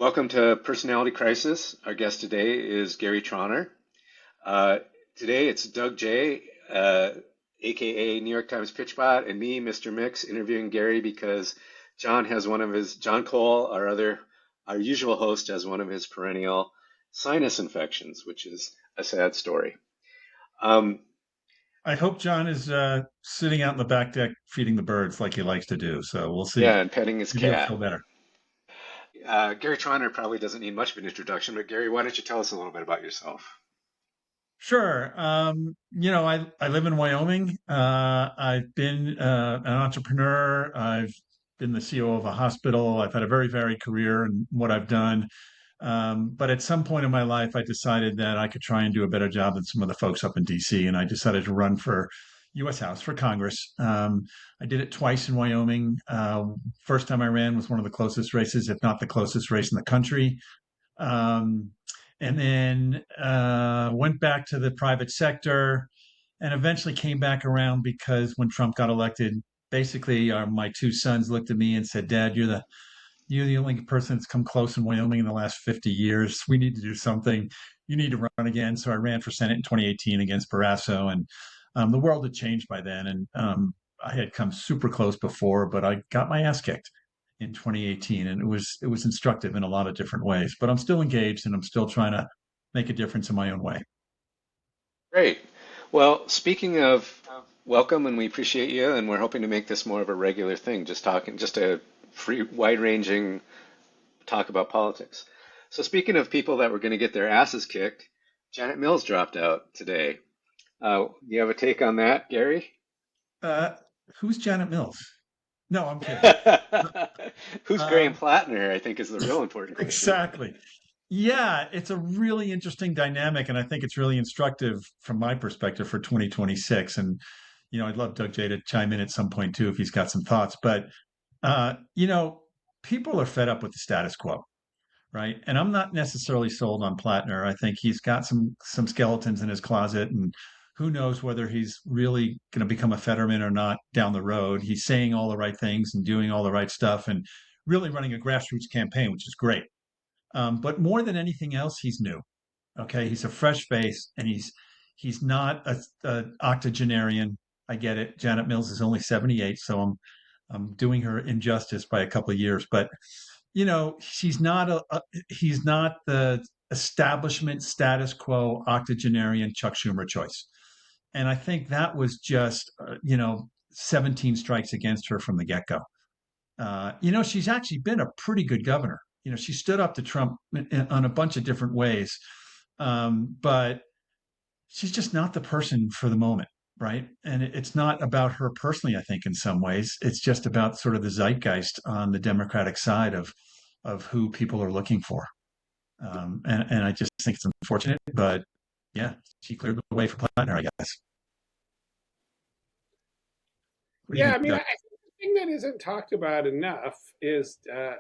Welcome to Personality Crisis. Our guest today is Gary Trauner. Uh, Today it's DougJ, aka New York Times Pitchbot, and me, Mr. Mix, interviewing Gary because John Cole, our usual host, has one of his perennial sinus infections, which is a sad story. Um, I hope John is sitting out in the back deck feeding the birds like he likes to do. So we'll see. yeah, and petting his Maybe he'll cat. feel better. Gary Trauner probably doesn't need much of an introduction, but Gary, why don't you tell us a little bit about yourself? Sure. I live in Wyoming. I've been an entrepreneur. I've been the CEO of a hospital. I've had a very varied career in what I've done. But at some point in my life, I decided that I could try and do a better job than some of the folks up in DC, and I decided to run for U.S. House for Congress. I did it twice in Wyoming. First time I ran was one of the closest races, if not the closest race in the country. Um, and then went back to the private sector and eventually came back around because when Trump got elected, basically my two sons looked at me and said, Dad, you're the only person that's come close in Wyoming in the last 50 years. We need to do something. You need to run again. So I ran for Senate in 2018 against Barrasso, and the world had changed by then. And I had come super close before, but I got my ass kicked in 2018, and it was instructive in a lot of different ways. But I'm still engaged, and I'm still trying to make a difference in my own way. Great. Well, speaking of welcome, and we appreciate you, and we're hoping to make this more of a regular thing, just a free, wide-ranging talk about politics. So speaking of people that were going to get their asses kicked, Janet Mills dropped out today. You have a take on that, Gary? Uh, who's Janet Mills? No, I'm kidding. Who's Graham Um, Plattner, I think is the real important question. exactly. Yeah, it's a really interesting dynamic, and I think it's really instructive from my perspective for 2026. And I'd love DougJ to chime in at some point too if he's got some thoughts. But uh, you know, people are fed up with the status quo, right? And I'm not necessarily sold on Plattner. I think he's got some skeletons in his closet, and who knows whether he's really going to become a Fetterman or not down the road. He's saying all the right things and doing all the right stuff, and really running a grassroots campaign, which is great. But more than anything else, he's new. Okay, he's a fresh face, and he's not a octogenarian. I get it. Janet Mills is only 78, so I'm doing her injustice by a couple of years. But she's not he's not the establishment status quo octogenarian Chuck Schumer choice. And I think that was just 17 strikes against her from the get go. She's actually been a pretty good governor. She stood up to Trump on a bunch of different ways, but she's just not the person for the moment, right? And it's not about her personally. I think in some ways, it's just about sort of the zeitgeist on the Democratic side of who people are looking for. And I just think it's unfortunate, but yeah, she cleared the way for Plattner, I guess. What do you Yeah, I think, mean, Doug? I think the thing that isn't talked about enough is that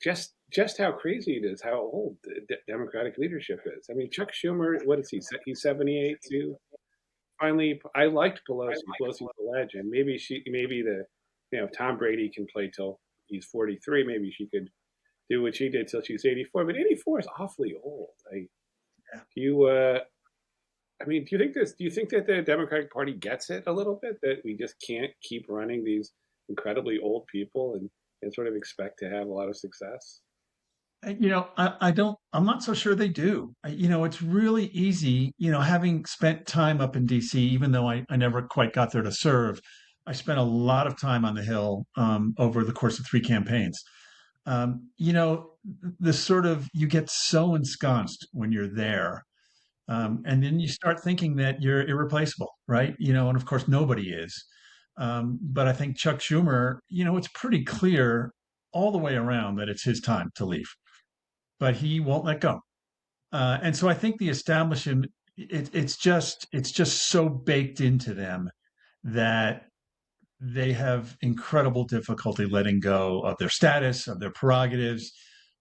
just how crazy it is, how old the Democratic leadership is. I mean, Chuck Schumer, what is he? He's 78 too. Finally, I liked Pelosi. Pelosi's a legend. If Tom Brady can play till he's 43, maybe she could do what she did till she's 84. But 84 is awfully old. Yeah. Do you, I mean, do you think that the Democratic Party gets it a little bit that we just can't keep running these incredibly old people and sort of expect to have a lot of success? I don't, I'm not so sure they do. It's really easy, having spent time up in DC, even though I never quite got there to serve, I spent a lot of time on the Hill over the course of three campaigns. The sort of, you get so ensconced when you're there. And then you start thinking that you're irreplaceable, right? And of course, nobody is. But I think Chuck Schumer, it's pretty clear all the way around that it's his time to leave, but he won't let go. And so I think the establishment, it's just so baked into them that they have incredible difficulty letting go of their status, of their prerogatives,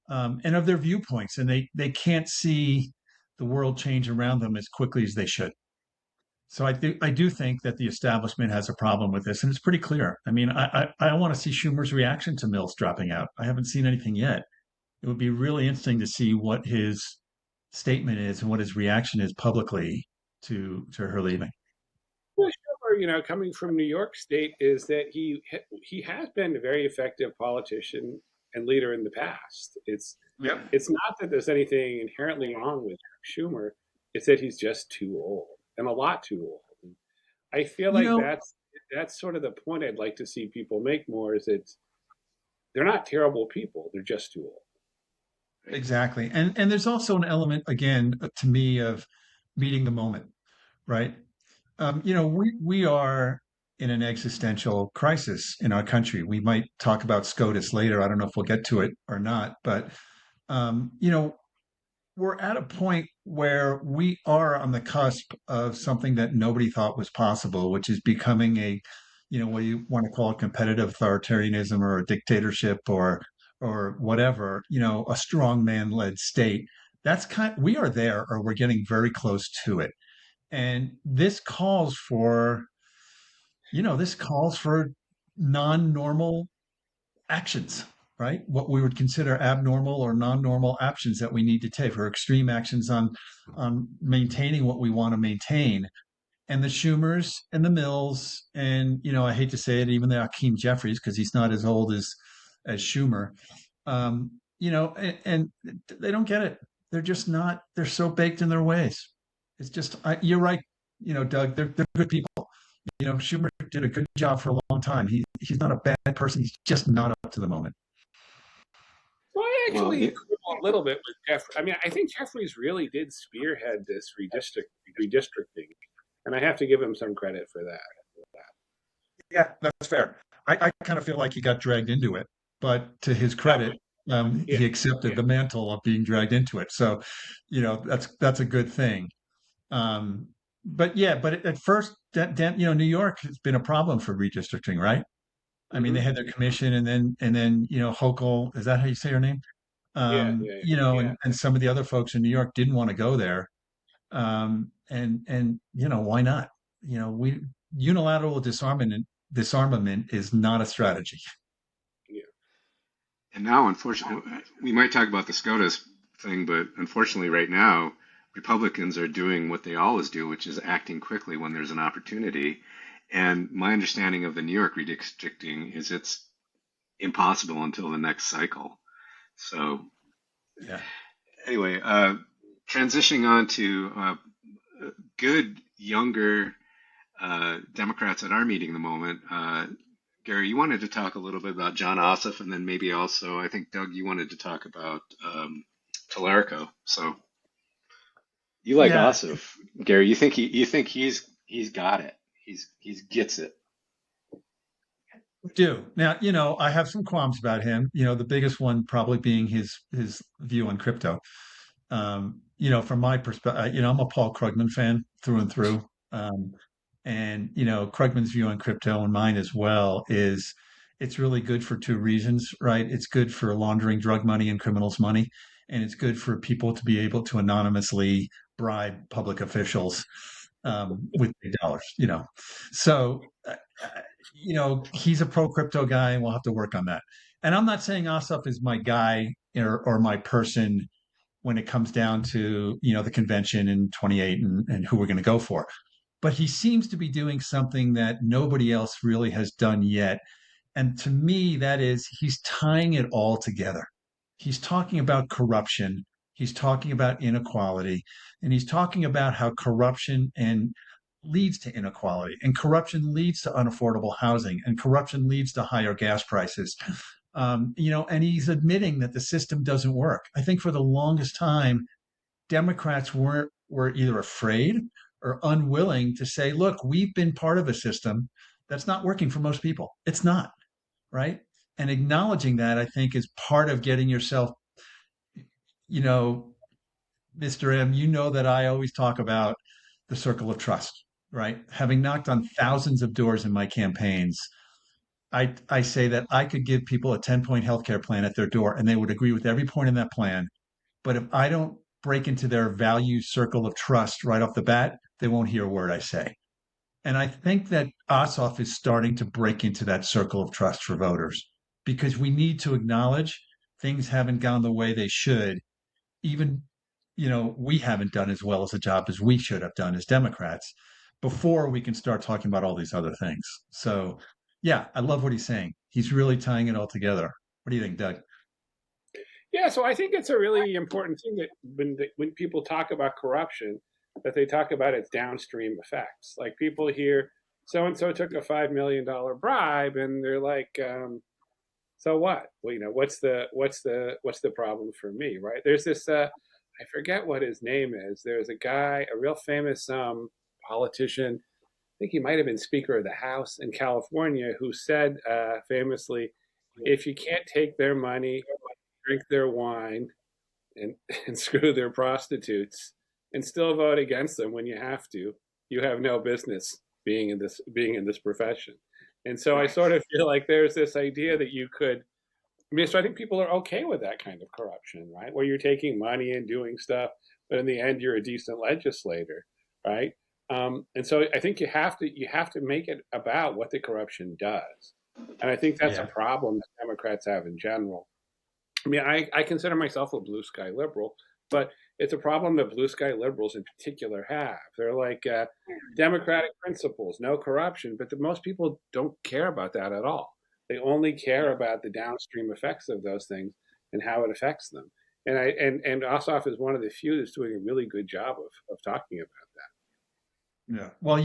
and of their viewpoints, and they can't see the world change around them as quickly as they should. So I do think that the establishment has a problem with this, and it's pretty clear. I mean, I want to see Schumer's reaction to Mills dropping out. I haven't seen anything yet. it would be really interesting to see what his statement is and what his reaction is publicly to her leaving. Well, sure, coming from New York State, is that he has been a very effective politician and leader in the past. Yep. It's not that there's anything inherently wrong with Schumer. It's that he's just too old, and a lot too old. And I feel You like know, that's sort of the point I'd like to see people make more. Is that they're not terrible people; they're just too old. exactly. And there's also an element, again, to me, of meeting the moment, right? We are in an existential crisis in our country. We might talk about SCOTUS later. I don't know if we'll get to it or not, but um, you know, we're at a point where we are on the cusp of something that nobody thought was possible, which is becoming what you want to call it, competitive authoritarianism or a dictatorship or whatever, a strong man led state. We are there, or we're getting very close to it. And this calls for non-normal actions, right? What we would consider abnormal or non-normal actions that we need to take, for extreme actions on maintaining what we want to maintain. And the Schumers and the Mills, and I hate to say it, even the Hakeem Jeffries, because he's not as old as Schumer, and they don't get it. They're just not. They're so baked in their ways. It's just you're right, Doug. They're good people. Schumer did a good job for a long time. He's not a bad person. He's just not up to the moment. Well, I Well, actually quibble a little bit with Jeffrey. I mean, I think Jeffries really did spearhead this redistricting, and I have to give him some credit for that. Yeah, that's fair. I kind of feel like he got dragged into it, but to his credit, Yeah, he accepted yeah. the mantle of being dragged into it. So, that's a good thing. But yeah, but at first, New York has been a problem for redistricting, right? I mean, they Hmm. had their commission, and then Hochul, is that how you say her name? Yeah, yeah, yeah. And some of the other folks in New York didn't want to go there. And why not? We unilateral disarmament is not a strategy. Yeah. and now, unfortunately, we might talk about the SCOTUS thing, but unfortunately, right now, Republicans are doing what they always do, which is acting quickly when there's an opportunity. And my understanding of the New York redistricting is it's impossible until the next cycle. So Yeah. anyway, transitioning on to good younger Democrats at our meeting at the moment. Gary, you wanted to talk a little bit about Jon Ossoff, and then maybe also, I think, Doug, you wanted to talk about Talerico. So you like Yeah, Ossoff, Gary? You think he's got it? He's gets it. do. Now, I have some qualms about him. The biggest one probably being his view on crypto. From my perspective, I'm a Paul Krugman fan through and through. And Krugman's view on crypto and mine as well is it's really good for two reasons, right? It's good for laundering drug money and criminals' money, and it's good for people to be able to anonymously bribe public officials with big dollars. So he's a pro crypto guy, and we'll have to work on that. And I'm not saying Ossoff is my guy or my person when it comes down to the convention in 28 and who we're going to go for, but he seems to be doing something that nobody else really has done yet. And to me, that is, he's tying it all together. He's talking about corruption, he's talking about inequality, and he's talking about how corruption and leads to inequality, and corruption leads to unaffordable housing, and corruption leads to higher gas prices. And he's admitting that the system doesn't work. I think for the longest time, Democrats were either afraid or unwilling to say, look, we've been part of a system that's not working for most people. It's not, right? And acknowledging that, I think, is part of getting yourself, you know, Mr. M, that I always talk about the circle of trust, right? Having knocked on thousands of doors in my campaigns, I say that I could give people a 10-point healthcare plan at their door and they would agree with every point in that plan. But if I don't break into their value circle of trust right off the bat, they won't hear a word I say. And I think that Ossoff is starting to break into that circle of trust for voters because we need to acknowledge things haven't gone the way they should, even, we haven't done as well as a job as we should have done as Democrats before we can start talking about all these other things. So, yeah, I love what he's saying. He's really tying it all together. What do you think, Doug? Yeah, so I think it's a really important thing that when people talk about corruption, that they talk about its downstream effects. Like people hear so and so took a $5 million bribe, and they're like, so what? Well, what's the problem for me, right? There's this I forget what his name is. There's a guy, a real famous politician. I think he might have been Speaker of the House in California, who said famously, if you can't take their money, drink their wine, and, and screw their prostitutes, and still vote against them when you have to, you have no business being in this profession. And so I sort of feel like there's this idea that you could. I mean, so I think people are okay with that kind of corruption, right? Where you're taking money and doing stuff, but in the end, you're a decent legislator, right? And so I think you have to make it about what the corruption does, and I think that's a Yeah. problem that Democrats have in general. I mean, I consider myself a blue sky liberal, but it's a problem that blue sky liberals in particular have. They're like democratic principles, no corruption, but most people don't care about that at all. They only care about the downstream effects of those things and how it affects them. And Ossoff is one of the few that's doing a really good job of talking about Yeah. Well,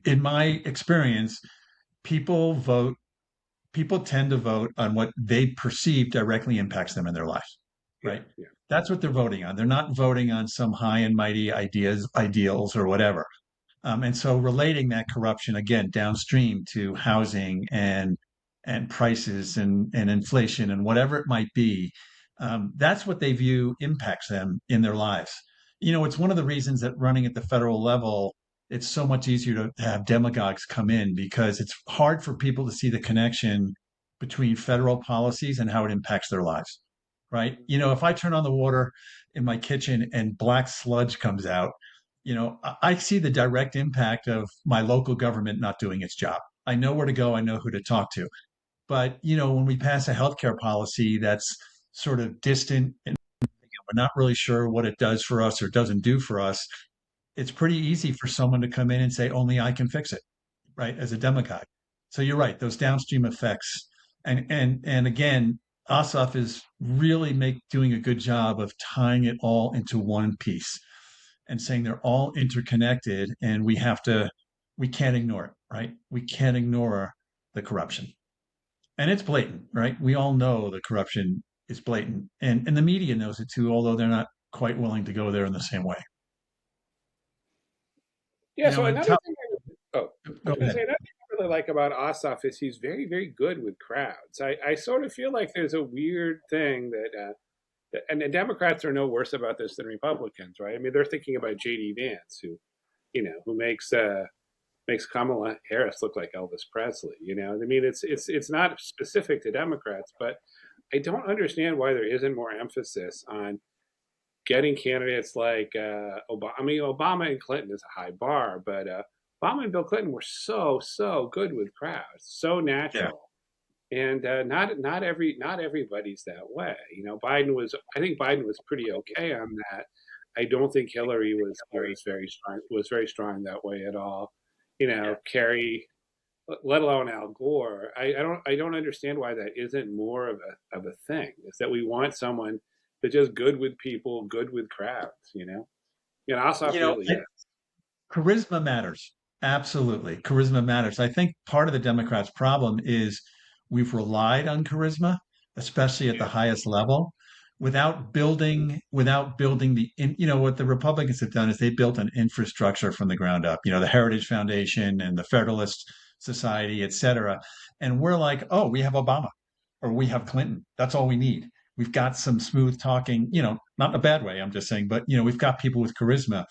in my experience, people vote, people tend to vote on what they perceive directly impacts them in their lives, that. right? Yeah, That's what they're voting on. They're not voting on some high and mighty ideals, or whatever. And so relating that corruption again downstream to housing and prices and inflation and whatever it might be, that's what they view impacts them in their lives. It's one of the reasons that running at the federal level, it's so much easier to have demagogues come in, because it's hard for people to see the connection between federal policies and how it impacts their lives, right? If I turn on the water in my kitchen and black sludge comes out, I see the direct impact of my local government not doing its job. I know where to go, I know who to talk to. But, when we pass a healthcare policy that's sort of distant and we're not really sure what it does for us or doesn't do for us, it's pretty easy for someone to come in and say, only I can fix it, right? As a demagogue. So you're right, those downstream effects. And again, Ossoff is really doing a good job of tying it all into one piece and saying they're all interconnected, and we can't ignore it, right? We can't ignore the corruption. And it's blatant, right? We all know the corruption is blatant. And the media knows it too, although they're not quite willing to go there in the same way. yeah. So And another thing, I go was going to say ahead. another thing I really like about Ossoff is he's very, very good with crowds. I sort of feel like there's a weird thing and the Democrats are no worse about this than Republicans, right? I mean, they're thinking about J.D. Vance, who makes Kamala Harris look like Elvis Presley. I mean, it's not specific to Democrats, but I don't understand why there isn't more emphasis on getting candidates like Obama. I mean, Obama and Clinton is a high bar, but Obama and Bill Clinton were so good with crowds, so Yeah. natural. And not everybody's that way. I think Biden was pretty okay on that. I don't think Hillary was very strong that way at all. Kerry, let alone Al Gore. I don't understand why that isn't more of a thing. Is that we want someone that's just good with people, good with crowds. Ossoff You know, really I- is. Charisma matters. Absolutely. Charisma matters. I think part of the Democrats' problem is we've relied on charisma, especially at the Yeah, highest level, without building what the Republicans have done is they built an infrastructure from the ground up, the Heritage Foundation and the Federalist Society, et cetera. And we're like, oh, we have Obama or we have Clinton. That's all we need. We've got some smooth talking, not in a bad way, I'm just saying, but we've got people with charisma.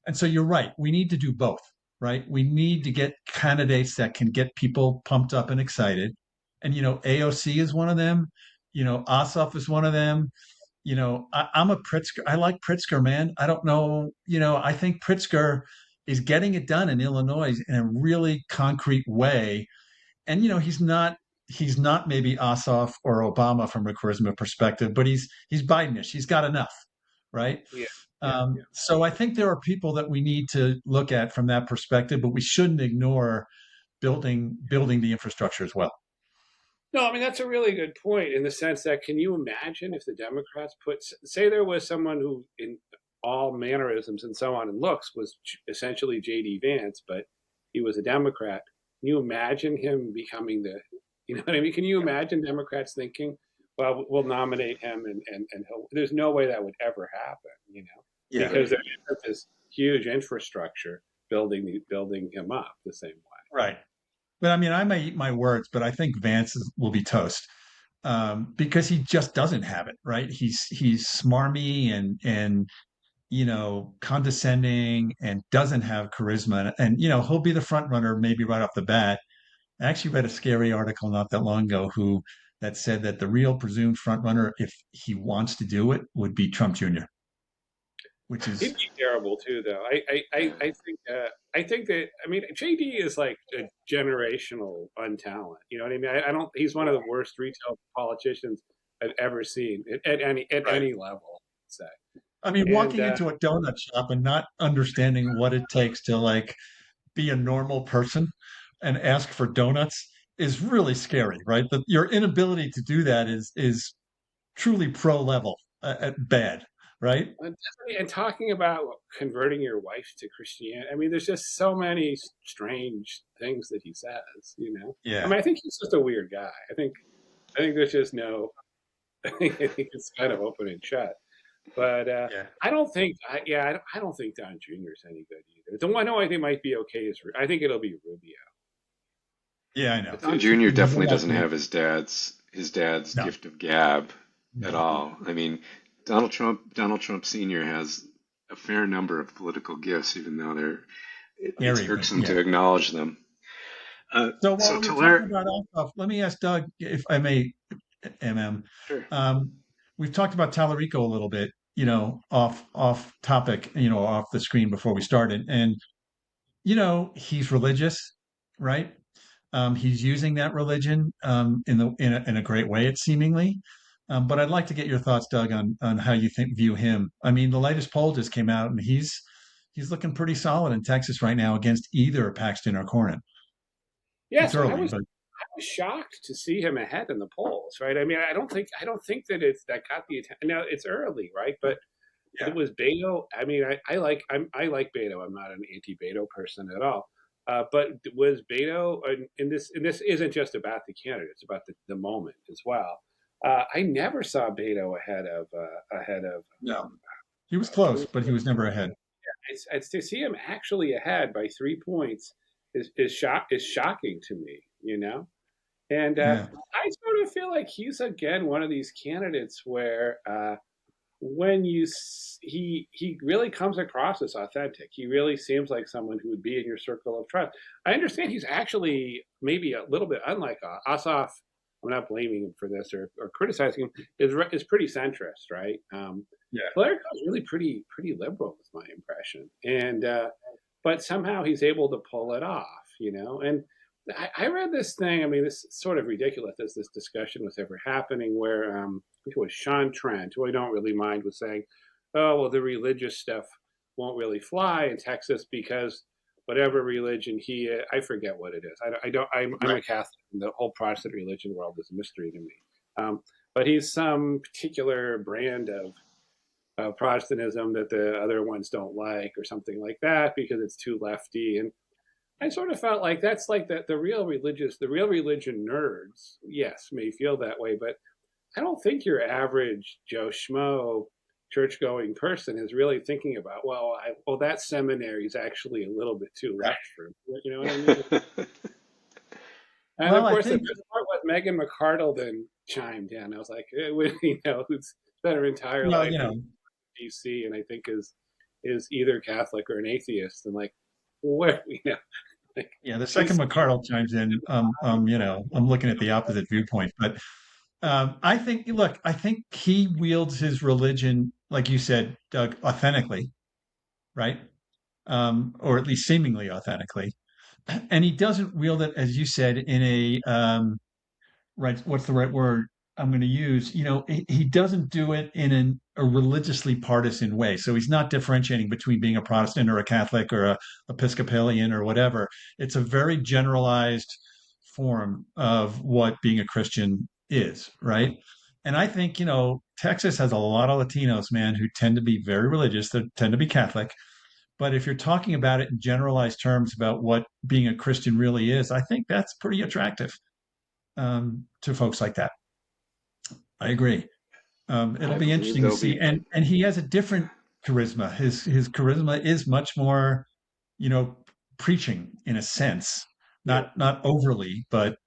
And so you're right. We need to do both, right? We need to get candidates that can get people pumped up and excited. And, AOC is one of them. Ossoff is one of them. I'm a Pritzker. I like Pritzker, man. I don't know. I think Pritzker is getting it done in Illinois in a really concrete way. And, he's not maybe Ossoff or Obama from a charisma perspective, but he's Bidenish. He's got enough, right? Yeah. So I think there are people that we need to look at from that perspective, but we shouldn't ignore building the infrastructure as well. No, I mean that's a really good point in the sense that can you imagine if the Democrats say there was someone who in all mannerisms and so on and looks was essentially J.D. Vance, but he was a Democrat. Can you imagine him becoming you know what I mean? Can you imagine Democrats thinking, well, we'll nominate him and there's no way that would ever happen, Yeah. because there is this huge infrastructure building him up the same way. Right. But I mean, I may eat my words, but I think will be toast because he just doesn't have it, right? He's smarmy and condescending and doesn't have charisma, and he'll be the front runner maybe right off the bat. I actually read a scary article not that long ago that said that the real presumed front runner, if he wants to do it, would be Trump Jr., which is he'd be terrible too, though. I think that JD is like a generational untalent. You know what I mean? I don't. He's one of the worst retail politicians I've ever seen at any level. I'd say. I mean, walking into a donut shop and not understanding what it takes to like be a normal person and ask for donuts is really scary, right? Your inability to do that is truly pro level at bad, right? And talking about converting your wife to Christianity, I mean, there's just so many strange things that he says. Yeah. I mean, I think he's just a weird guy. I think there's just no. I think it's kind of open and shut. But I don't think I don't think Don Jr. is any good either. The one I think might be okay is I think it'll be Rubio. Yeah, I know. Don Jr. definitely doesn't have his dad's gift of gab at all. I mean, Donald Trump Sr. has a fair number of political gifts, even though it's irksome to acknowledge them. So while we're talking about Ossoff, let me ask Doug, if I may, Sure. We've talked about Tallarico a little bit, off topic, off the screen before we started. And, he's religious, right? He's using that religion in a great way, it seemingly. But I'd like to get your thoughts, Doug, on how you view him. I mean, the latest poll just came out, and he's looking pretty solid in Texas right now against either Paxton or Cornyn. Yes, I was shocked to see him ahead in the polls, right? I mean, I don't think that that got the attention. Now it's early, right? But it was Beto. I mean, I like Beto. I'm not an anti-Beto person at all. But was Beto, and this isn't just about the candidate; it's about the moment as well. I never saw Beto ahead of. No, he was close, but he was never ahead. Yeah, it's to see him actually ahead by 3 points is shocking to me, And I sort of feel like he's again one of these candidates where when he really comes across as authentic. He really seems like someone who would be in your circle of trust. I understand he's actually maybe a little bit unlike Ossoff. I'm not blaming him for this or criticizing him. Is pretty centrist, right? Tallarico is really pretty liberal, is my impression, and but somehow he's able to pull it off, And I read this thing. I mean, this is sort of ridiculous as this discussion was ever happening, where I think it was Sean Trent, who I don't really mind, was saying, "Oh, well, the religious stuff won't really fly in Texas because whatever religion I forget what it is. I'm a Catholic, and the whole Protestant religion world is a mystery to me. But he's some particular brand of Protestantism that the other ones don't like, or something like that, because it's too lefty." And I sort of felt like that's like the real religion nerds, yes, may feel that way, but I don't think your average Joe Schmo church-going person is really thinking about, that seminary is actually a little bit too left for him. You know what I mean? And of course, the best part was Megan McArdle then chimed in. I was like, who's spent her entire life in D.C. and I think is either Catholic or an atheist, and like, where the second McArdle chimes in, I'm looking at the opposite viewpoint, but I think he wields his religion, like you said, Doug, authentically, right? Or at least seemingly authentically, and he doesn't wield it, as you said, in right, what's the right word I'm going to use? He doesn't do it in a religiously partisan way. So he's not differentiating between being a Protestant or a Catholic or a Episcopalian or whatever. It's a very generalized form of what being a Christian is, right? And I think, Texas has a lot of Latinos, man, who tend to be very religious, that tend to be Catholic. But if you're talking about it in generalized terms about what being a Christian really is, I think that's pretty attractive to folks like that. I agree. It'll I be believe interesting to there'll see, be. and he has a different charisma. His charisma is much more, you know, preaching in a sense, Yeah. not overly, but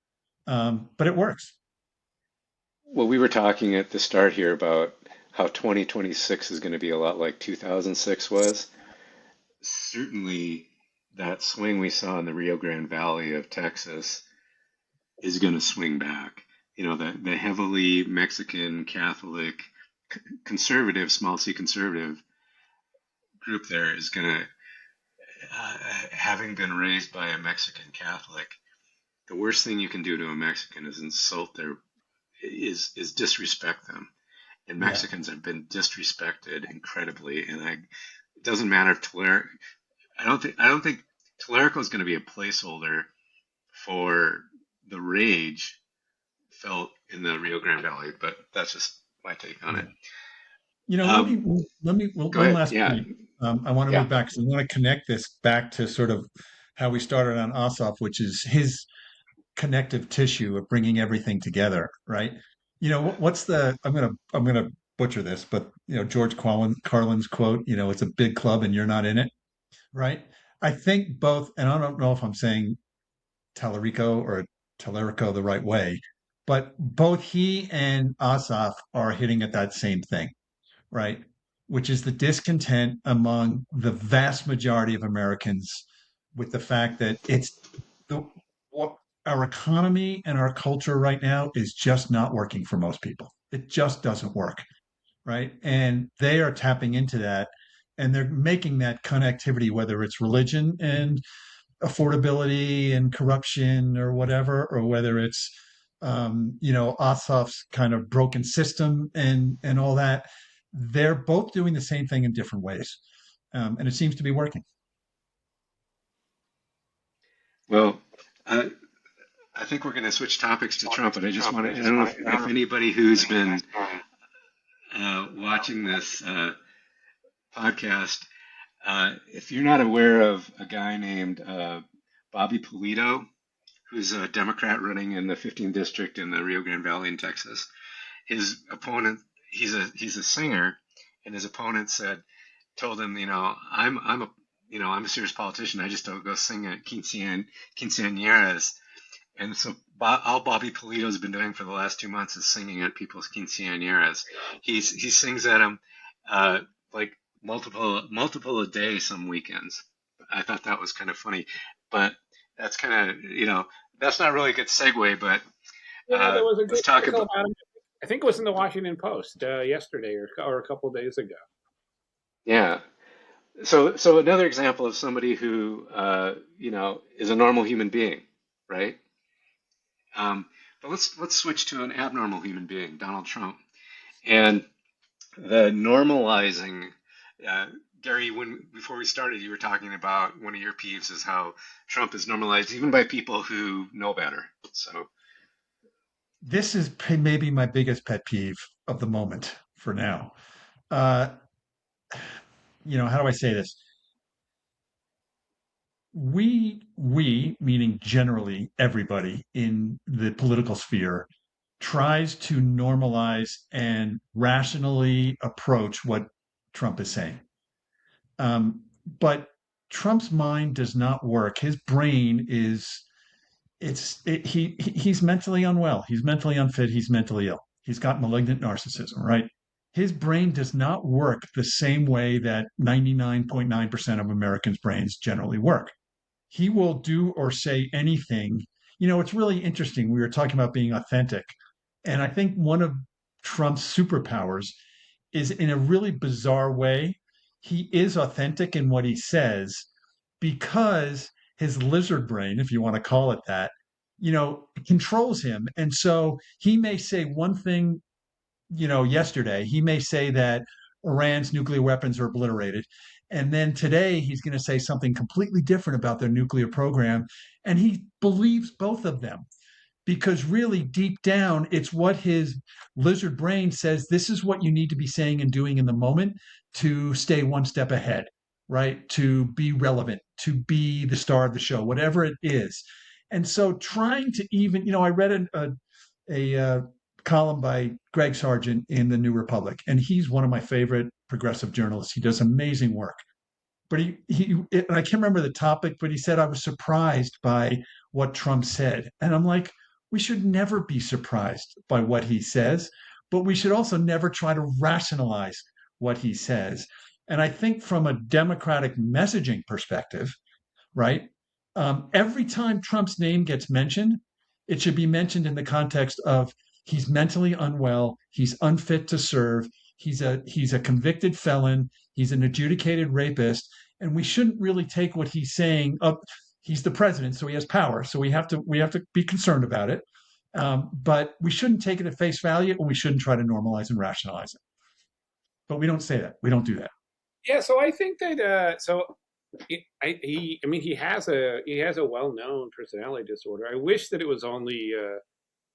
it works. Well, we were talking at the start here about how 2026 is going to be a lot like 2006 was. Certainly, that swing we saw in the Rio Grande Valley of Texas is going to swing back. The heavily Mexican Catholic conservative, small c conservative group there is going to, having been raised by a Mexican Catholic, the worst thing you can do to a Mexican is insult their is disrespect them. And Yeah. Mexicans have been disrespected incredibly. And it doesn't matter if I don't think Tellerico is going to be a placeholder for the rage felt in the Rio Grande Valley, but that's just my take on it. Yeah. Well, Go one ahead. last Yeah, point. I want to yeah. move back because I want to connect this back to sort of how we started on Ossoff, which is his connective tissue of bringing everything together, right? What's the I'm gonna butcher this, but George Carlin's quote, it's a big club and you're not in it, right? I think both, and I don't know if I'm saying Tallarico or Tallarico the right way, but both he and Ossoff are hitting at that same thing, right? Which is the discontent among the vast majority of Americans with the fact that it's the what our economy and our culture right now is just not working for most people. It just doesn't work, right? And they are tapping into that and they're making that connectivity, whether it's religion and affordability and corruption or whatever, or whether it's Ossoff's kind of broken system and all that. They're both doing the same thing in different ways, and it seems to be working. Well, I, I think we're going to switch topics to Trump, but I just want to, I don't know if anybody who's been watching this podcast, if you're not aware of a guy named Bobby Polito, who's a Democrat running in the 15th district in the Rio Grande Valley in Texas. His opponent, he's a singer, and his opponent told him, I'm a serious politician. I just don't go sing at quinceañeras. And so all Bobby Polito's been doing for the last 2 months is singing at people's quinceañeras. He sings at them like multiple a day some weekends. I thought that was kind of funny, but that's kind of that's not really a good segue. But Yeah, there was a good let's talk article about about him. I think it was in the Washington Post yesterday or a couple of days ago. yeah. So another example of somebody who is a normal human being, right? But let's switch to an abnormal human being, Donald Trump, and the normalizing. Gary, before we started, you were talking about one of your peeves is how Trump is normalized even by people who know better. So This is maybe my biggest pet peeve of the moment for now. Uh, how do I say this? We, meaning generally everybody in the political sphere, tries to normalize and rationally approach what Trump is saying. But Trump's mind does not work. His brain he's mentally unwell. He's mentally unfit. He's mentally ill. He's got malignant narcissism, right? His brain does not work the same way that 99.9% of Americans' brains generally work. He will do or say anything. It's really interesting. We were talking about being authentic. And I think one of Trump's superpowers is in a really bizarre way, he is authentic in what he says because his lizard brain, if you want to call it that, controls him. And so he may say one thing, yesterday, he may say that Iran's nuclear weapons are obliterated. And then today he's going to say something completely different about their nuclear program. And he believes both of them because really deep down, it's what his lizard brain says this is what you need to be saying and doing in the moment to stay one step ahead, right? To be relevant, to be the star of the show, whatever it is. And so trying to even, I read a column by Greg Sargent in the New Republic, and he's one of my favorite progressive journalists. He does amazing work. But and I can't remember the topic, but he said, I was surprised by what Trump said. And I'm like, we should never be surprised by what he says, but we should also never try to rationalize what he says. And I think from a democratic messaging perspective, right? Every time Trump's name gets mentioned, it should be mentioned in the context of he's mentally unwell, he's unfit to serve, he's a convicted felon, he's an adjudicated rapist, and we shouldn't really take what he's saying up. He's the president, so he has power, so we have to be concerned about it. But we shouldn't take it at face value, and we shouldn't try to normalize and rationalize it. But we don't say that. We don't do that. Yeah, so I think that he has a well-known personality disorder. I wish that it was only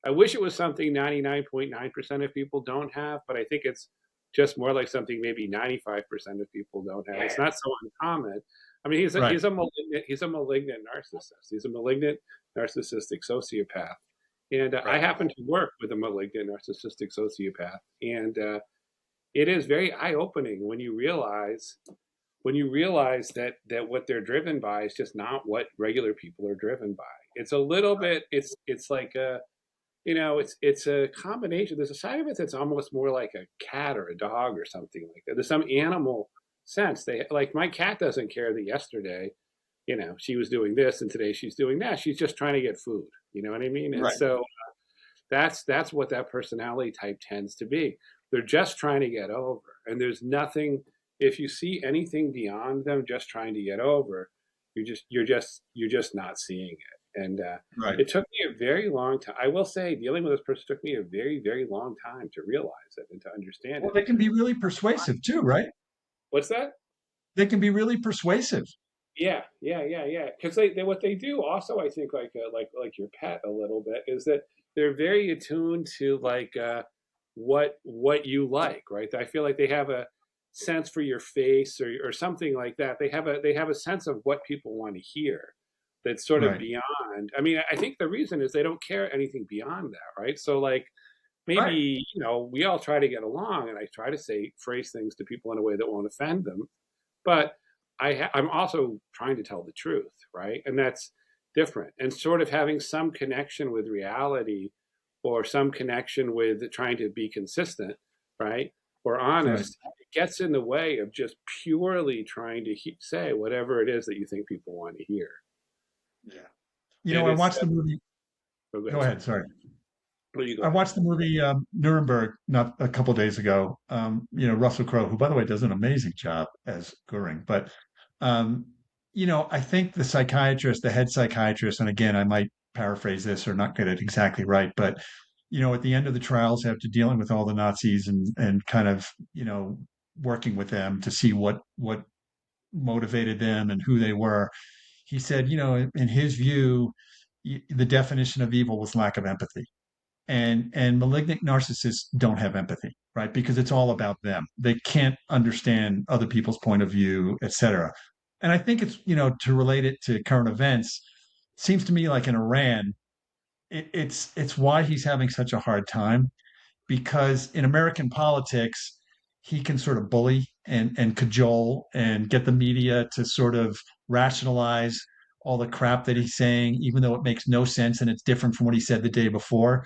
I wish it was something 99.9% of people don't have, but I think it's just more like something maybe 95% of people don't have. It's not so uncommon. I mean, he's a malignant narcissist. He's a malignant narcissistic sociopath. And I happen to work with a malignant narcissistic sociopath, and it is very eye-opening when you realize that what they're driven by is just not what regular people are driven by. It's a little bit. It's like it's a combination. There's a side of it that's almost more like a cat or a dog or something like that. There's some animal sense. Like my cat doesn't care that yesterday, she was doing this and today she's doing that. She's just trying to get food. You know what I mean? And so that's what that personality type tends to be. They're just trying to get over, and there's nothing. If you see anything beyond them just trying to get over, you're just not seeing it. And it took me a very long time. I will say, dealing with this person took me a very, very long time to realize it and to understand it. Well, they can be really persuasive too, right? What's that? They can be really persuasive. Yeah. Because what they do also, I think, like your pet a little bit, is that they're very attuned to what you like, right? I feel like they have a sense for your face or something like that. They have a sense of what people want to hear. That's sort of beyond. I mean, I think the reason is they don't care anything beyond that, right? So like maybe, we all try to get along, and I try to phrase things to people in a way that won't offend them. But I'm also trying to tell the truth, right? And that's different. And sort of having some connection with reality, or some connection with trying to be consistent, right? Or honest, it gets in the way of just purely trying to say whatever it is that you think people want to hear. Yeah. I watched the movie. Go ahead. Sorry. I watched the movie Nuremberg not a couple of days ago. Russell Crowe, who, by the way, does an amazing job as Goering. But, I think the head psychiatrist, and again, I might paraphrase this or not get it exactly right, but, at the end of the trials, after dealing with all the Nazis and kind of, working with them to see what motivated them and who they were, he said, in his view, the definition of evil was lack of empathy. And malignant narcissists don't have empathy, right? Because it's all about them. They can't understand other people's point of view, et cetera. And I think it's, to relate it to current events, seems to me like in Iran, it's why he's having such a hard time, because in American politics, he can sort of bully and cajole and get the media to sort of rationalize all the crap that he's saying, even though it makes no sense and it's different from what he said the day before.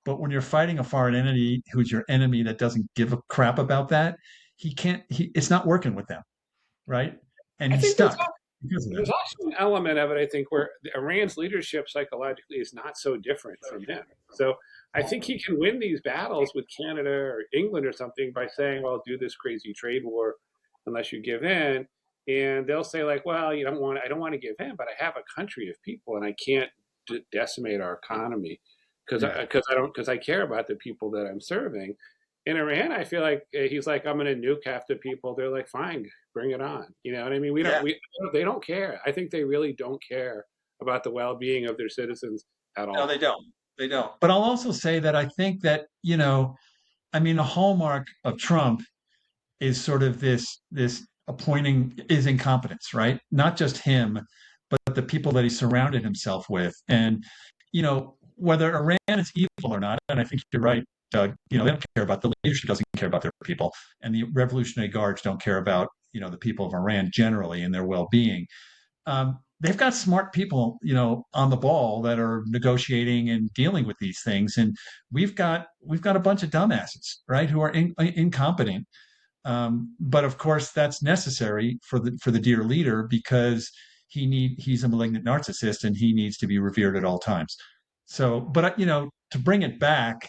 But when you're fighting a foreign entity who's your enemy that doesn't give a crap about that, it's not working with them, right? And he's stuck. There's also an element of it, I think, where Iran's leadership psychologically is not so different from him. So I think he can win these battles with Canada or England or something by saying, well, do this crazy trade war unless you give in. And they'll say, like, well, I don't want to give in, but I have a country of people and I can't decimate our economy because I care about the people that I'm serving. In Iran, I feel like he's like, I'm going to nuke half the people. They're like, fine, bring it on. You know what I mean? Yeah. They don't care. I think they really don't care about the well-being of their citizens at No, all. they don't. They don't. But I'll also say that I think that, I mean, a hallmark of Trump is sort of this appointing is incompetence, right? Not just him, but the people that he surrounded himself with. And, whether Iran is evil or not, and I think you're right, Doug, they don't care about the leadership doesn't care about their people. And the Revolutionary Guards don't care about, the people of Iran generally and their well-being. They've got smart people, on the ball that are negotiating and dealing with these things. And we've got a bunch of dumbasses, right, who are incompetent. But of course, that's necessary for the dear leader because he's a malignant narcissist and he needs to be revered at all times. So, but to bring it back,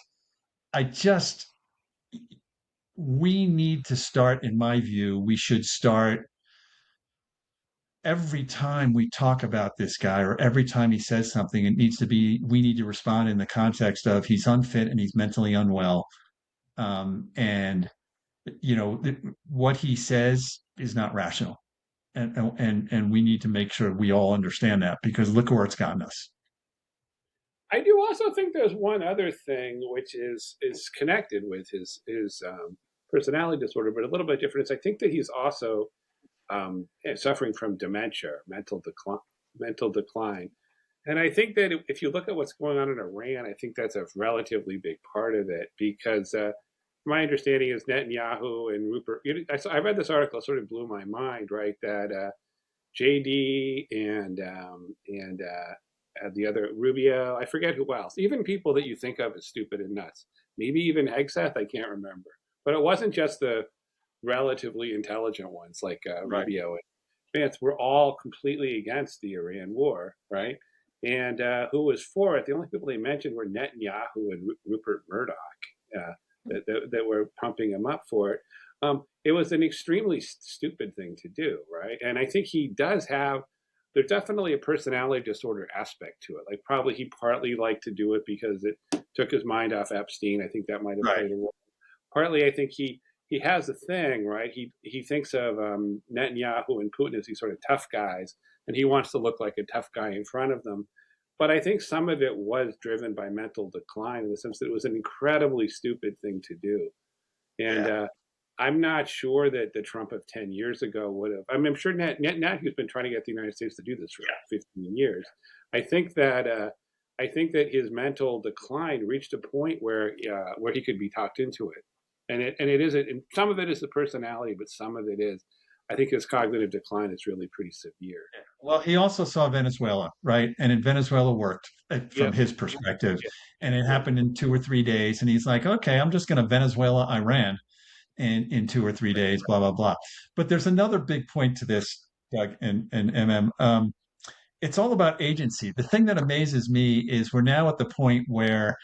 we need to start, in my view, we should start every time we talk about this guy or every time he says something, we need to respond in the context of he's unfit and he's mentally unwell. And what he says is not rational. And we need to make sure we all understand that because look where it's gotten us. I do also think there's one other thing which is connected with his personality disorder, but a little bit different. Is I think that he's also suffering from dementia, mental decline. And I think that if you look at what's going on in Iran, I think that's a relatively big part of it because my understanding is Netanyahu and Rupert. I read this article, it sort of blew my mind, right? That JD and the other Rubio, I forget who else, even people that you think of as stupid and nuts, maybe even Hegseth, I can't remember. But it wasn't just the relatively intelligent ones like Right. Rubio and Vance were all completely against the Iran war, right? And who was for it? The only people they mentioned were Netanyahu and Rupert Murdoch that were pumping him up for it. It was an extremely stupid thing to do, right? And I think he does have, there's definitely a personality disorder aspect to it. Like probably he partly liked to do it because it took his mind off Epstein. I think that might have played a role. Partly, I think he has a thing, right? He thinks of Netanyahu and Putin as these sort of tough guys, and he wants to look like a tough guy in front of them. But I think some of it was driven by mental decline in the sense that it was an incredibly stupid thing to do. And I'm not sure that the Trump of 10 years ago would have. I mean, I'm sure Netanyahu's been trying to get the United States to do this for 15 years. I think that his mental decline reached a point where he could be talked into it. And it is, and some of it is the personality, but some of it is, I think his cognitive decline is really pretty severe. Well, he also saw Venezuela, right? And in Venezuela worked from his perspective. And it happened in 2 or 3 days. And he's like, okay, I'm just going to Venezuela, Iran in 2 or 3 days, blah, blah, blah. But there's another big point to this, Doug and MM. It's all about agency. The thing that amazes me is we're now at the point where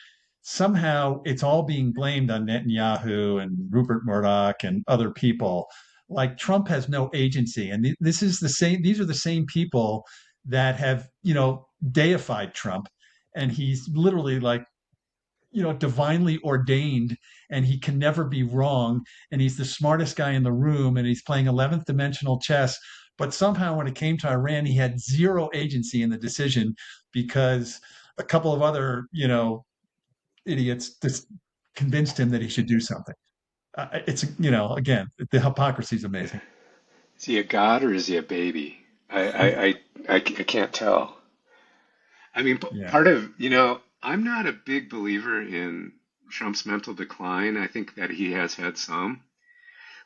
somehow it's all being blamed on Netanyahu and Rupert Murdoch and other people. Like Trump has no agency, and this is the same. These are the same people that have deified Trump, and he's literally like divinely ordained, and he can never be wrong, and he's the smartest guy in the room, and he's playing 11th dimensional chess. But somehow, when it came to Iran, he had zero agency in the decision because a couple of other idiots just convinced him that he should do something. It's again, the hypocrisy is amazing. Is he a god or is he a baby? I can't tell. I mean, part of I'm not a big believer in Trump's mental decline. I think that he has had some,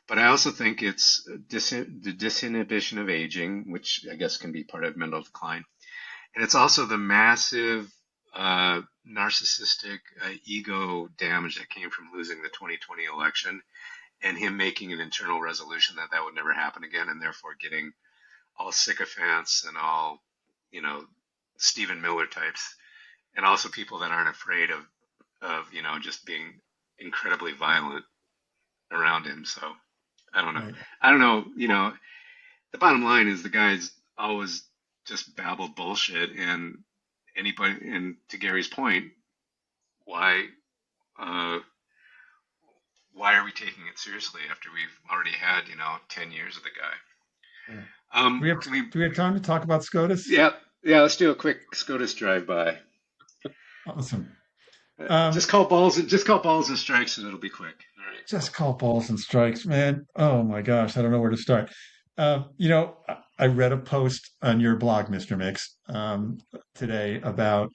but I also think it's the disinhibition of aging, which I guess can be part of mental decline, and it's also the massive narcissistic ego damage that came from losing the 2020 election and him making an internal resolution that would never happen again, and therefore getting all sycophants and all Stephen Miller types, and also people that aren't afraid of just being incredibly violent around him. So I don't know. Right. I don't know. The bottom line is the guy's always just babbled bullshit, and anybody, and to Gary's point, why uh, why are we taking it seriously after we've already had 10 years of the guy? Yeah. Um, can we? Do we have time to talk about SCOTUS? Yeah, yeah. Let's do a quick SCOTUS drive by. Awesome. Just call balls and strikes, and it'll be quick. All right. Just call balls and strikes, man. Oh my gosh, I don't know where to start. I read a post on your blog, Mr. Mix, today about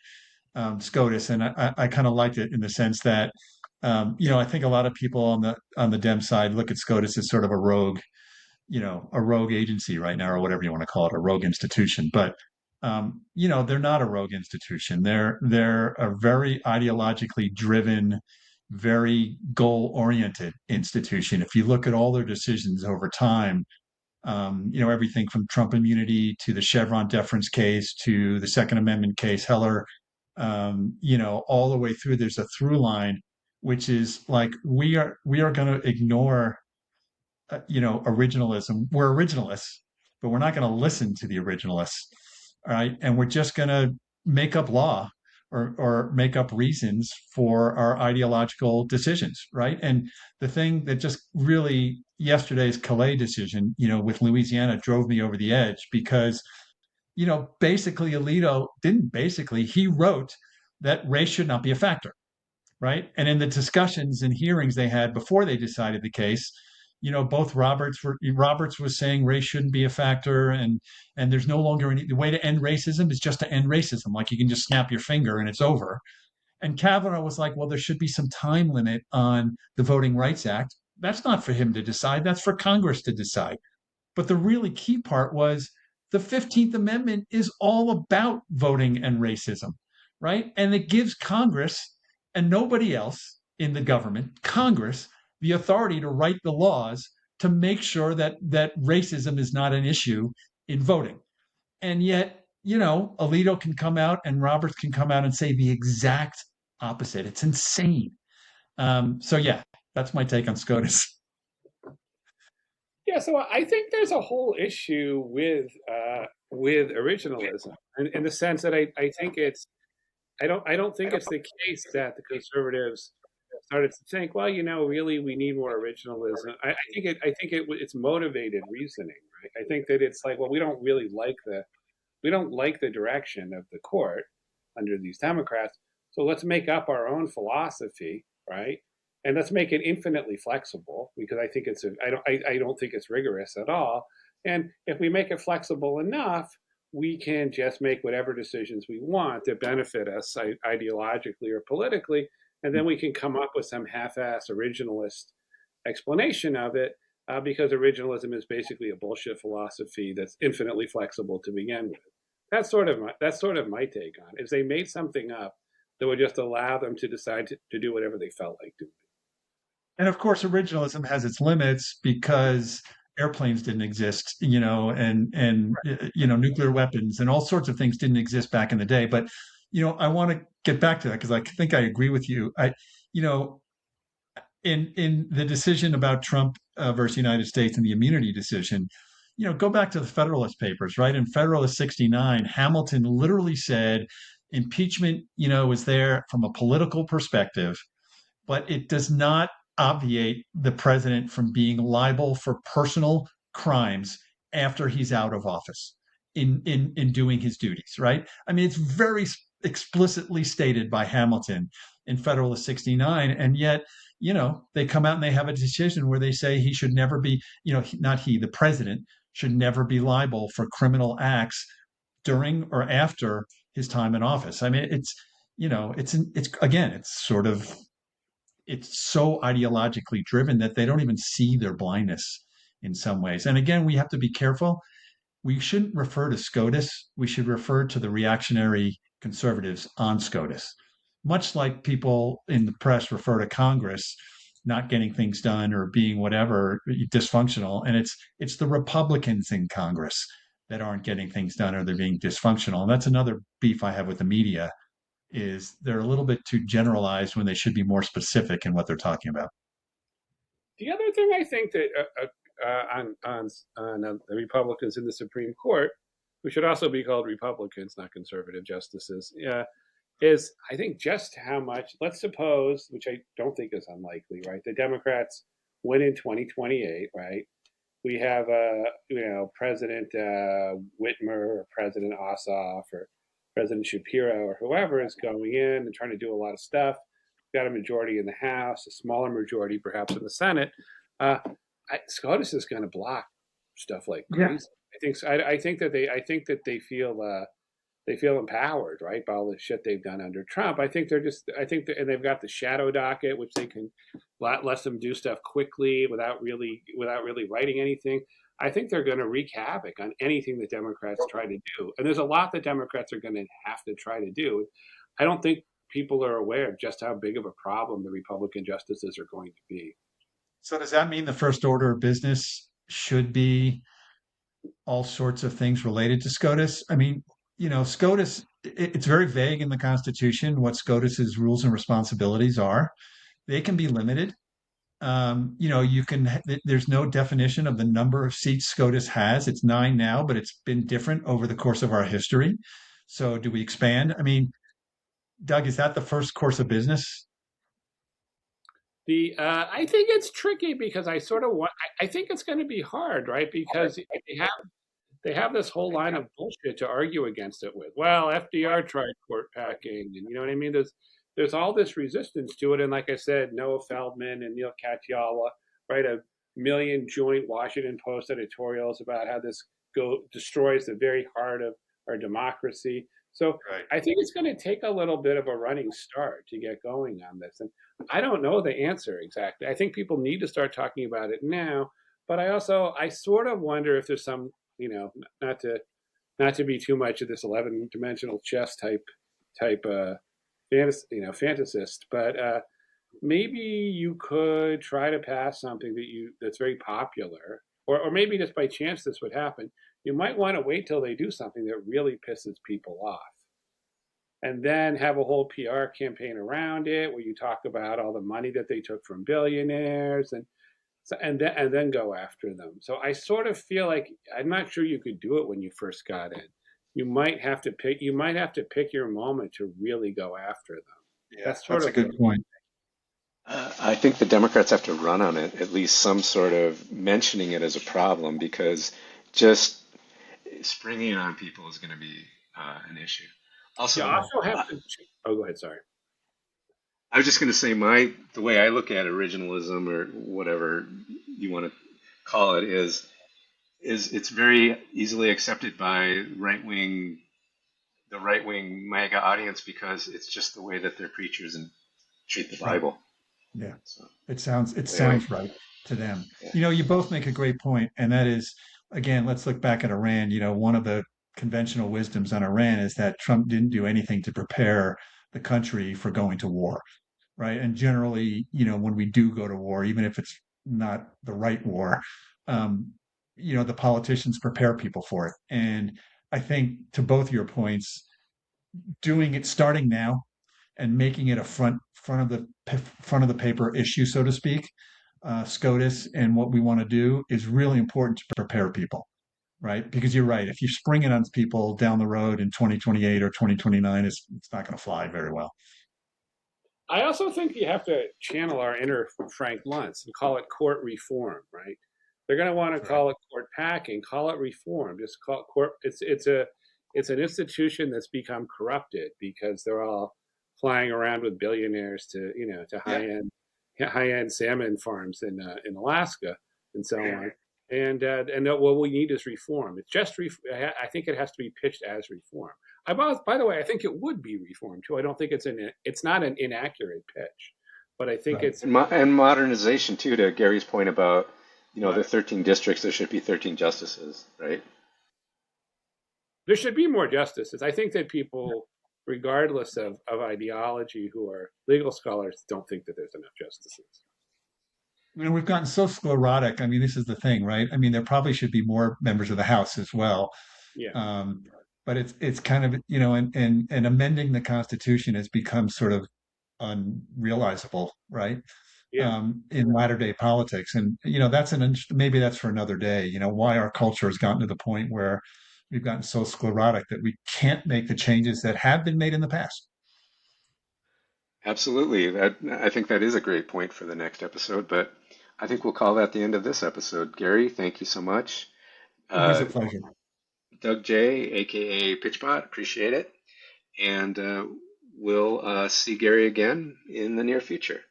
SCOTUS, and I kind of liked it in the sense that, I think a lot of people on the Dem side look at SCOTUS as sort of a rogue agency right now, or whatever you want to call it, a rogue institution. But they're not a rogue institution. They're a very ideologically driven, very goal-oriented institution. If you look at all their decisions over time, everything from Trump immunity to the Chevron deference case to the Second Amendment case, Heller, all the way through, there's a through line, which is like we are going to ignore originalism. We're originalists, but we're not going to listen to the originalists. All right. And we're just going to make up law or make up reasons for our ideological decisions. Right. And the thing that just really yesterday's Calais decision, with Louisiana drove me over the edge because, basically Alito he wrote that race should not be a factor. Right. And in the discussions and hearings they had before they decided the case, both Roberts was saying race shouldn't be a factor, and there's no longer the way to end racism is just to end racism. Like you can just snap your finger and it's over. And Kavanaugh was like, well, there should be some time limit on the Voting Rights Act. That's not for him to decide. That's for Congress to decide. But the really key part was the 15th Amendment is all about voting and racism, right? And it gives Congress and nobody else in the government, Congress, the authority to write the laws to make sure that racism is not an issue in voting. And yet, Alito can come out and Roberts can come out and say the exact opposite. It's insane. So yeah, that's my take on SCOTUS. Yeah, so I think there's a whole issue with originalism, in the sense that I think I don't think it's the case that the conservatives started to think, well, really we need more originalism. I think it's motivated reasoning, right? I think that it's like, well, we don't like the direction of the court under these Democrats, so let's make up our own philosophy, right? And let's make it infinitely flexible, because I think I don't think it's rigorous at all. And if we make it flexible enough, we can just make whatever decisions we want that benefit us ideologically or politically, and then we can come up with some half-ass originalist explanation of it, because originalism is basically a bullshit philosophy that's infinitely flexible to begin with. That's sort of my take on it. Is they made something up that would just allow them to decide to do whatever they felt like doing. And of course, originalism has its limits because airplanes didn't exist, and nuclear weapons and all sorts of things didn't exist back in the day. But I want to get back to that because I think I agree with you. In the decision about Trump versus United States and the immunity decision, go back to the Federalist Papers, right? In Federalist 69, Hamilton literally said impeachment, is there from a political perspective, but it does not obviate the president from being liable for personal crimes after he's out of office in doing his duties, right? I mean, it's very explicitly stated by Hamilton in Federalist 69, and yet, they come out and they have a decision where they say he should never be, not he, the president should never be liable for criminal acts during or after his time in office. I mean, it's so ideologically driven that they don't even see their blindness in some ways. And again, we have to be careful. We shouldn't refer to SCOTUS. We should refer to the reactionary conservatives on SCOTUS, much like people in the press refer to Congress not getting things done or being whatever dysfunctional. And it's the Republicans in Congress that aren't getting things done or they're being dysfunctional. And that's another beef I have with the media, is they're a little bit too generalized when they should be more specific in what they're talking about. The other thing I think that on the Republicans in the Supreme Court who should also be called Republicans, not conservative justices, is I think just how much, let's suppose, which I don't think is unlikely, right? The Democrats win in 2028, right? We have President Whitmer or President Ossoff or President Shapiro or whoever is going in and trying to do a lot of stuff. We've got a majority in the House, a smaller majority perhaps in the Senate. SCOTUS is going to block stuff like crazy. Yeah. I think that they feel empowered, right, by all the shit they've done under Trump. I think and they've got the shadow docket, which they can let them do stuff quickly without really writing anything. I think they're going to wreak havoc on anything the Democrats try to do. And there's a lot that Democrats are going to have to try to do. I don't think people are aware of just how big of a problem the Republican justices are going to be. So does that mean the first order of business should be all sorts of things related to SCOTUS? I mean, SCOTUS, it's very vague in the Constitution what SCOTUS's rules and responsibilities are. They can be limited. There's no definition of the number of seats SCOTUS has. It's 9 now, but it's been different over the course of our history. So do we expand? I mean, Doug, is that the first course of business? I think it's tricky because I think it's going to be hard, right? Because they have this whole line of bullshit to argue against it with. Well, FDR tried court packing, and you know what I mean? There's all this resistance to it. And like I said, Noah Feldman and Neil Katyala write a million joint Washington Post editorials about how this destroys the very heart of our democracy. So right. I think it's going to take a little bit of a running start to get going on this. And I don't know the answer exactly. I think people need to start talking about it now. But I sort of wonder if there's some, not to be too much of this 11-dimensional chess type fantasist, but maybe you could try to pass something that's very popular, or maybe just by chance this would happen. You might want to wait till they do something that really pisses people off, and then have a whole PR campaign around it where you talk about all the money that they took from billionaires and then go after them. So I sort of feel like I'm not sure you could do it when you first got in. You might have to pick your moment to really go after them. Yeah, that's a good point. I think the Democrats have to run on it, at least some sort of mentioning it as a problem, because just springing it on people is going to be an issue. Also, you also have to. Oh, go ahead. Sorry. I was just going to say the way I look at originalism, or whatever you want to call it, is it's very easily accepted by the right-wing MAGA audience because it's just the way that their preachers treat the Bible. Yeah, so, it sounds right to them. Yeah. You both make a great point, and that is, again, let's look back at Iran. One of the conventional wisdoms on Iran is that Trump didn't do anything to prepare the country for going to war, right? And generally, when we do go to war, even if it's not the right war, the politicians prepare people for it. And I think, to both your points, doing it starting now and making it a front of the paper issue, so to speak, SCOTUS and what we want to do is really important to prepare people, right? Because you're right. If you spring it on people down the road in 2028 or 2029, it's not going to fly very well. I also think you have to channel our inner Frank Luntz and call it court reform, right? They're going to want to call it court packing, call it reform. Just call it court. It's an institution that's become corrupted because they're all flying around with billionaires to high end salmon farms in Alaska and so on. And what we need is reform. It's just I think it has to be pitched as reform. By the way, I think it would be reform too. I don't think it's not an inaccurate pitch, but I think it's and modernization too. To Gary's point about the 13 districts, there should be 13 justices, right? There should be more justices. I think that people, regardless of ideology, who are legal scholars, don't think that there's enough justices. We've gotten so sclerotic. I mean, this is the thing, right? I mean, there probably should be more members of the House as well. Yeah. But it's kind of, and amending the Constitution has become sort of unrealizable, right? Yeah. In latter day politics. And, maybe that's for another day, why our culture has gotten to the point where we've gotten so sclerotic that we can't make the changes that have been made in the past. Absolutely. I think that is a great point for the next episode, but I think we'll call that the end of this episode. Gary, thank you so much. Always a Uh, pleasure. DougJ, aka Pitchbot, appreciate it. And we'll see Gary again in the near future.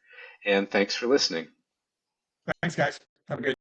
And thanks for listening. Thanks, guys. Have a good day.